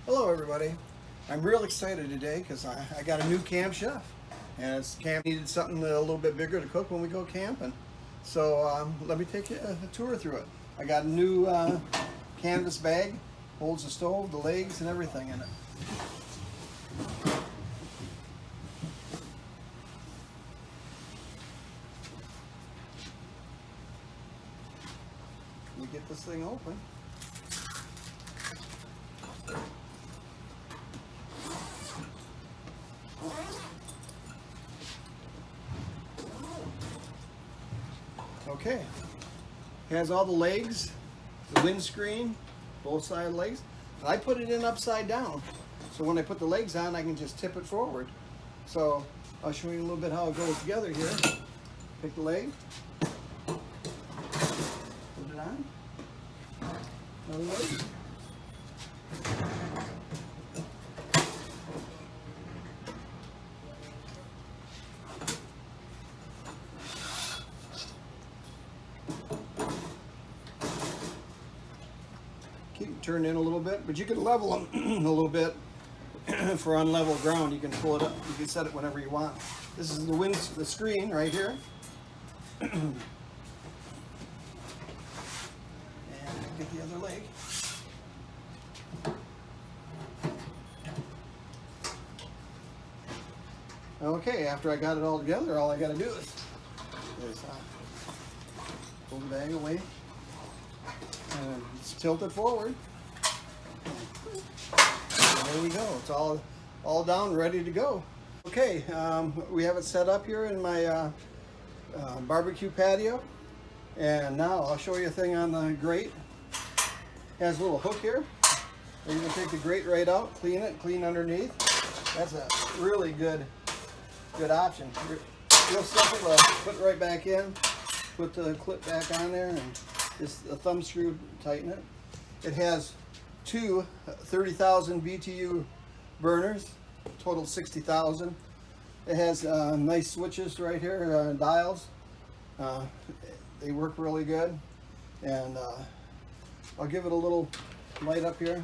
Hello everybody. I'm real excited today because I got a new camp chef, and it's camp needed something a little bit bigger to cook when we go camping. So let me take you a tour through it. I got a new canvas bag, holds the stove, the legs, and everything in it. Let me get this thing open. Okay, it has all the legs, the windscreen, both side legs. I put it in upside down, so when I put the legs on, I can just tip it forward. So I'll show you a little bit how it goes together here. Pick the leg, put it on, another leg. Keep them turned in a little bit, but you can level them a little bit for unlevel ground. You can pull it up. You can set it whenever you want. This is the screen right here. And get the other leg. Okay, after I got it all together, all I got to do is pull the bag away and tilt it forward. And there we go. It's all down, ready to go. Okay, we have it set up here in my barbecue patio, and now I'll show you a thing on the grate. It has a little hook here. And you can take the grate right out, clean it, clean underneath. That's a really good option. Real simple to put right back in. Put the clip back on there, and just a thumb screw, tighten it. It has two 30,000 BTU burners, total 60,000. It has nice switches right here, dials. They work really good, and I'll give it a little light up here.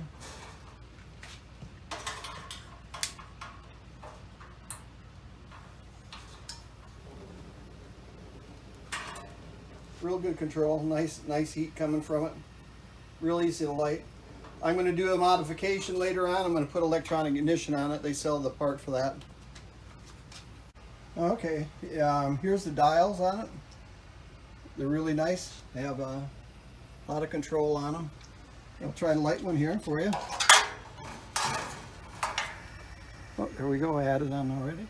Real good control, nice heat coming from it. Real easy to light. I'm going to do a modification later on. I'm going to put electronic ignition on it. They sell the part for that. Okay, here's the dials on it. They're really nice. They have a lot of control on them. I'll try and light one here for you. Oh, there we go. I added on already.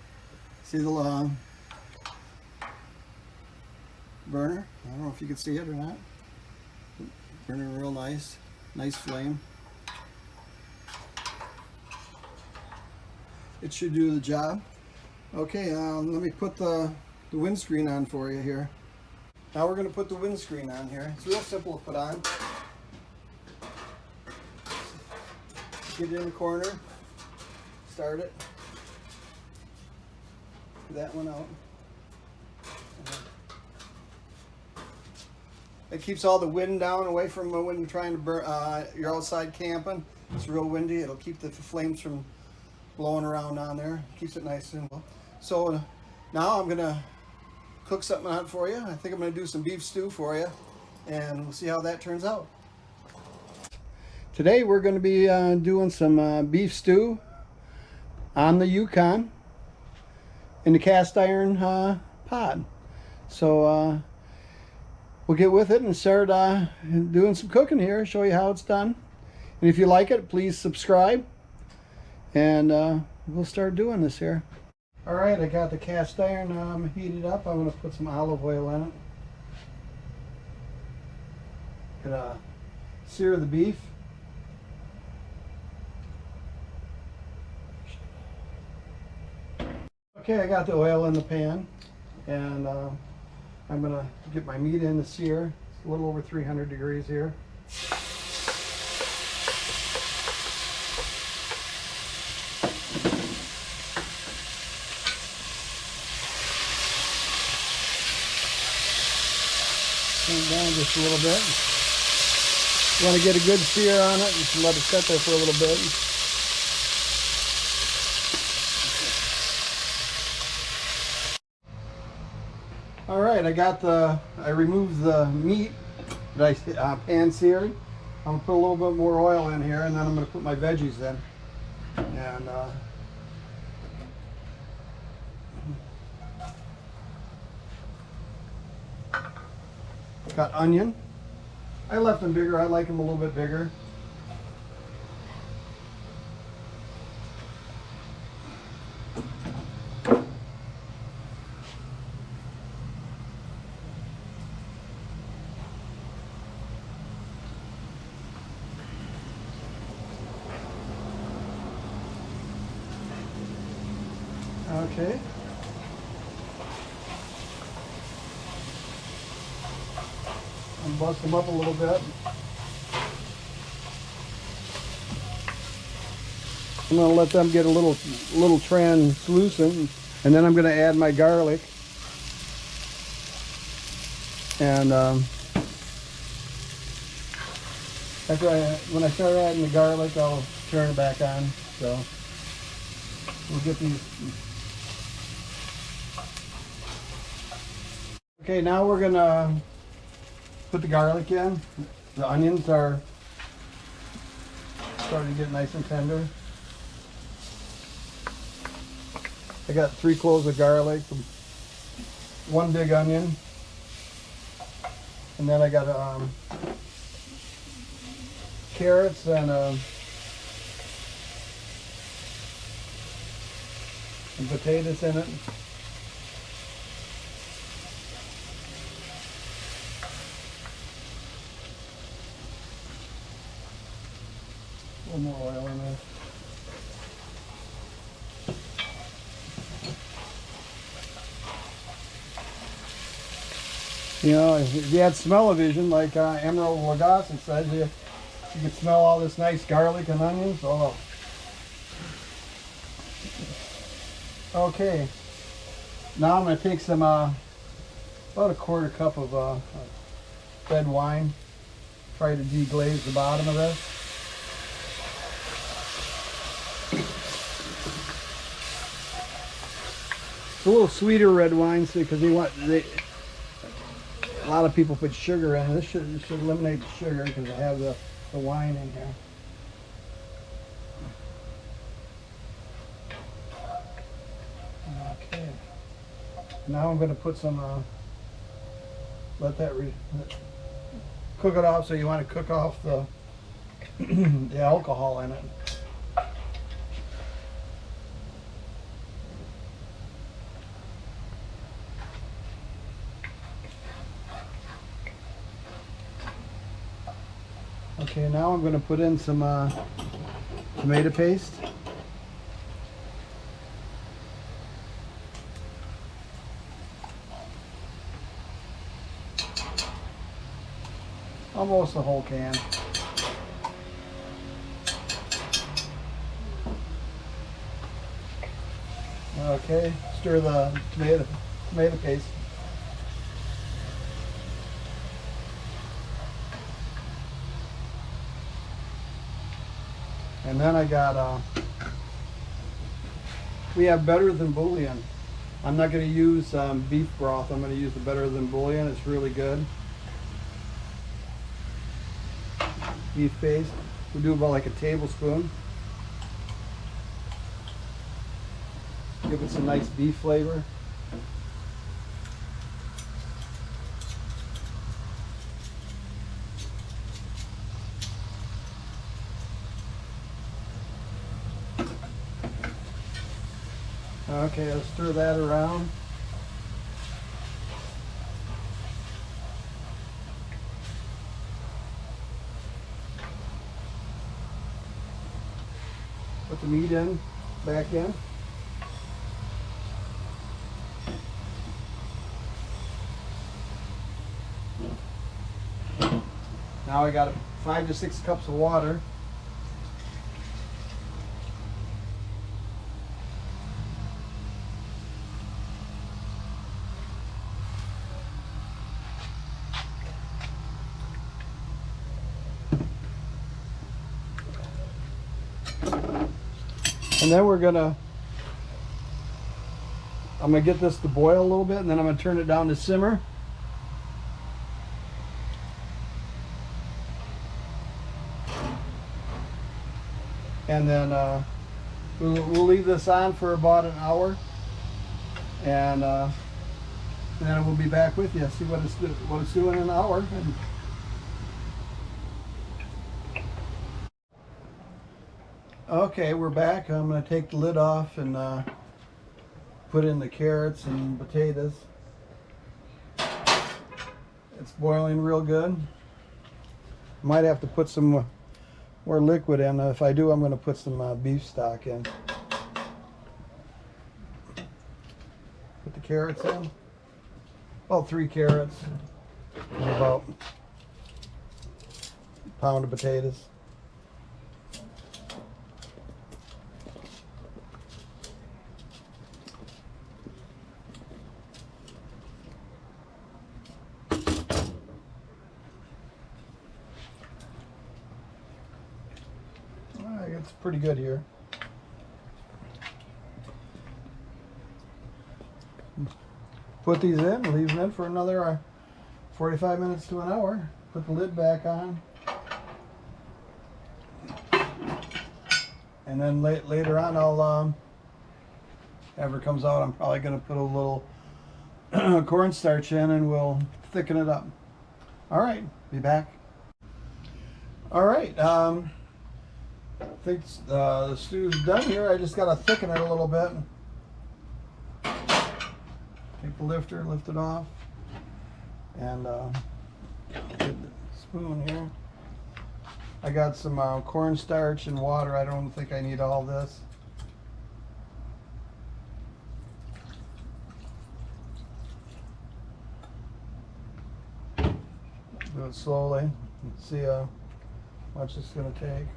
See the burner? I don't know if you can see it or not. Burning real nice flame. It should do the job. Okay, let me put the windscreen on for you here. Now we're going to put the windscreen on here. It's real simple to put on. Get it in the corner, start it. Get that one out. It keeps all the wind down away from when you're trying to burn. You're outside camping. It's real windy. It'll keep the flames from blowing around on there. Keeps it nice and well. So now I'm gonna cook something out for you. I think I'm gonna do some beef stew for you, and we'll see how that turns out. Today we're going to be doing some beef stew on the Yukon in the cast iron pot. So we'll get with it and start doing some cooking here, show you how it's done. And if you like it, please subscribe, and we'll start doing this here. All right, I got the cast iron heated up. I'm going to put some olive oil in it. Gonna sear the beef. Okay, I got the oil in the pan, and I'm going to get my meat in the sear. It's a little over 300 degrees here. Turn it down just a little bit. You want to get a good sear on it, just let it set there for a little bit. All right, I removed the meat that I pan seared. I'm gonna put a little bit more oil in here, and then I'm gonna put my veggies in. And got onion. I left them bigger. I like them a little bit bigger. Okay. And bust them up a little bit. I'm going to let them get a little translucent, and then I'm going to add my garlic. And when I start adding the garlic, I'll turn it back on. So we'll get these. Okay, now we're gonna put the garlic in. The onions are starting to get nice and tender. I got 3 cloves of garlic, 1 big onion, and then I got carrots and some potatoes in it. A little more oil in there. You know, if you had smell-o-vision, like Emerald Lagasse says, you can smell all this nice garlic and onions. Oh. Okay. Now I'm going to take some, about a 1/4 cup of red wine. Try to deglaze the bottom of this. It's a little sweeter red wine, because a lot of people put sugar in. This should eliminate the sugar because I have the wine in here. Okay. Now I'm going to put some, let that cook it off. So you want to cook off the the alcohol in it. Okay, now I'm going to put in some tomato paste. Almost the whole can. Okay, stir the tomato paste. And then I got, we have Better Than Bouillon. I'm not going to use beef broth. I'm going to use the Better Than Bouillon. It's really good. Beef paste. We'll do about like a tablespoon. Give it some nice beef flavor. Okay, I'll stir that around. Put the meat back in. Now I got 5 to 6 cups of water. And then we're gonna I'm going to get this to boil a little bit, and then I'm going to turn it down to simmer. And then we'll leave this on for about an hour, and then we'll be back with you. See what it's doing in an hour. Okay, we're back. I'm going to take the lid off and put in the carrots and potatoes. It's boiling real good. Might have to put some more liquid in. If I do, I'm going to put some beef stock in. Put the carrots in. About 3 carrots and about a pound of potatoes. It's pretty good here. Put these in, leave them in for another 45 minutes to an hour. Put the lid back on. And then later on, I'll, after it comes out, I'm probably going to put a little cornstarch in and we'll thicken it up. All right, be back. All right. I think the stew's done here. I just got to thicken it a little bit. Take the lifter, lift it off, and get the spoon here. I got some cornstarch and water. I don't think I need all this. Do it slowly. Let's see how much it's going to take.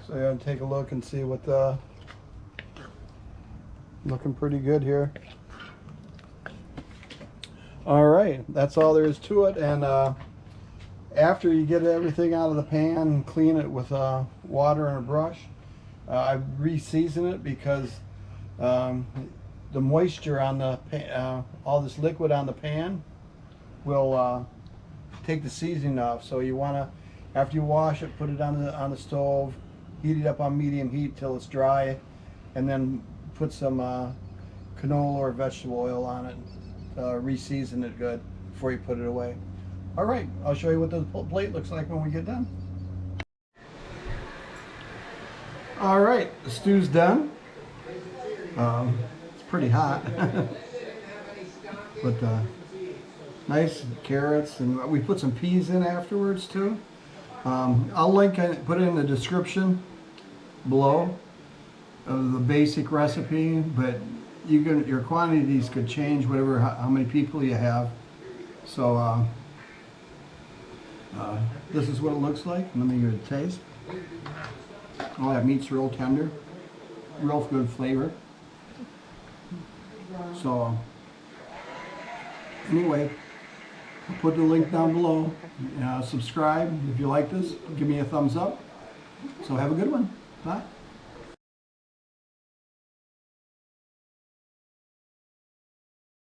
So I'm going to take a look and see what looking pretty good here. All right, that's all there is to it. And after you get everything out of the pan, clean it with water and a brush. I re-season it because the moisture on the pan, all this liquid on the pan will take the seasoning off. So you want to, after you wash it, put it on the stove. Heat it up on medium heat till it's dry, and then put some canola or vegetable oil on it. Re-season it good before you put it away. All right, I'll show you what the plate looks like when we get done. All right, the stew's done. It's pretty hot, but nice carrots, and we put some peas in afterwards too. I'll link it, put it in the description below of the basic recipe, but your quantities could change whatever how many people you have. So this is what it looks like. Let me give it a taste. Oh, that meat's real tender, real good flavor. So anyway, I'll put the link down below. Subscribe if you like this. Give me a thumbs up. So have a good one. Bye.